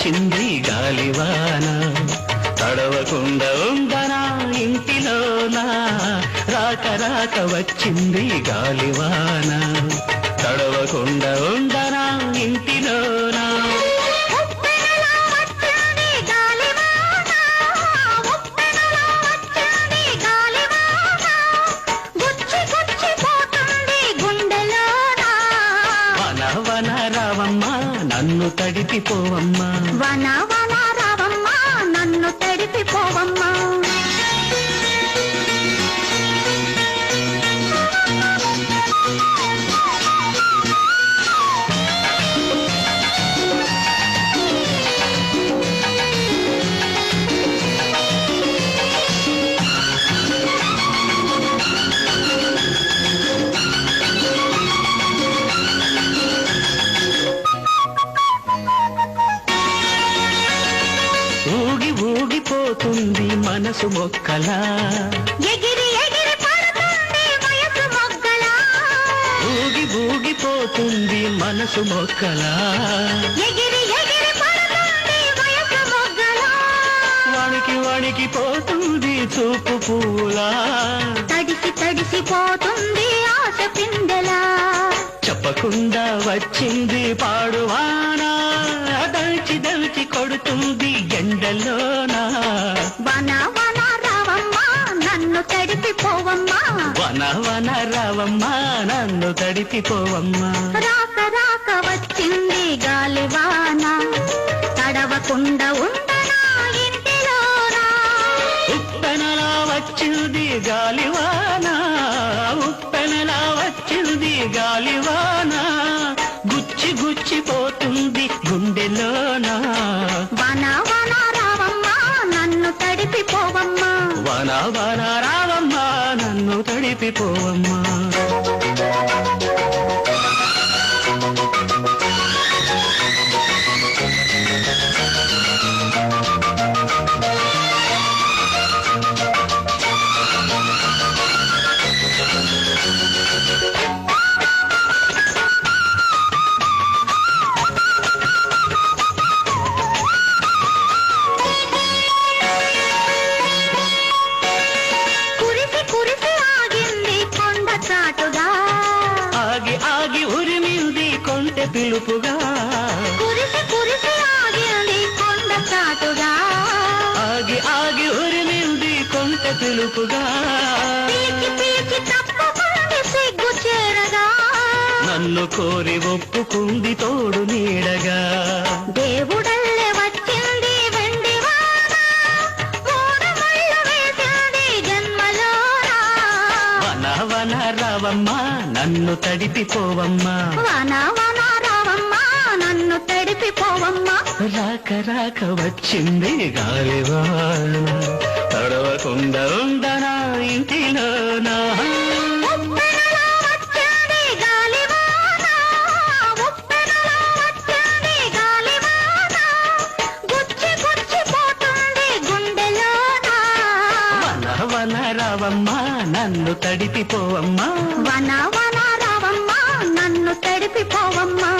వచ్చింది గాలివాన తడవకుండా ఉండనా ఇంటిలోనా రాక రాక వచ్చింది గాలివాన తడవకుండా ఉండనా ఇంటిలోనా వన రావమ్మా నన్ను తడిపిపోవమ్మా వన వన రావమ్మా నన్ను తడిపిపోవమ్మా ఊగి ఊగిపోతుంది మనసు మొక్కలా ఎగిరి ఎగిరి పడుతుంది వయసు మొగ్గలా ఊగి ఊగిపోతుంది మనసు మొక్కలా ఎగిరి ఎగిరి పడుతుంది వయసు మొగ్గలా వణికి వణికిపోతుంది చూపు పూలా తడిసి తడిసిపోతుంది ఆశ పిందెలా చెప్పకుండా వచ్చింది పాడువానా దల్చి దల్చి కొడుతుంది ఎండలోనా వన వన రావమ్మా నన్ను తడిపిపోవమ్మా వన వన రావమ్మా నన్ను తడిపిపోవమ్మా రాక రాక వచ్చింది గాలివాన తడవకుండా ఉండనా ఇంటిలోనా ఉప్పెనలా వచ్చింది గాలివాన ఉప్పెనలా వచ్చింది గాలివాన గుచ్చి గుచ్చిపోతుంది గుండెలోనా వన వన రావమ్మా నన్ను తడిపిపోవమ్మా వన వన రావమ్మా నన్ను తడిపిపోవమ్మా కురిసి కురిసి ఆగింది కొండ చాటుగా ఆగి ఆగి ఉరిమింది కొంటె పిలుపుగా కురిసి కురిసి ఆగింది కొండ చాటుగా ఆగి ఆగి ఉరిమింది కొంటె పిలుపుగా పీకి పీకి తప్పుకుంది సిగ్గు చేరగా నన్ను కోరి ఒప్పుకుంది తోడు నీడగా దేవుడల్లే వచ్చింది వెండి వాన మూడు ముళ్ళు వేసింది జన్మలోనా వన వన రావమ్మా నన్ను తడిపిపోవమ్మా వన వన రావమ్మా నన్ను తడిపిపోవమ్మా రాక రాక వచ్చింది గాలివాన తడవకుండా ఉండనా ఇంటిలోనా ఉప్పెనలా వచ్చింది గాలివాన ఉప్పెనలా వచ్చింది గాలివాన గుచ్చి గుచ్చిపోతుంది గుండెలోనా వన వన రావమ్మా నన్ను తడిపిపోవమ్మా వన వన రావమ్మా నన్ను తడిపిపోవమ్మా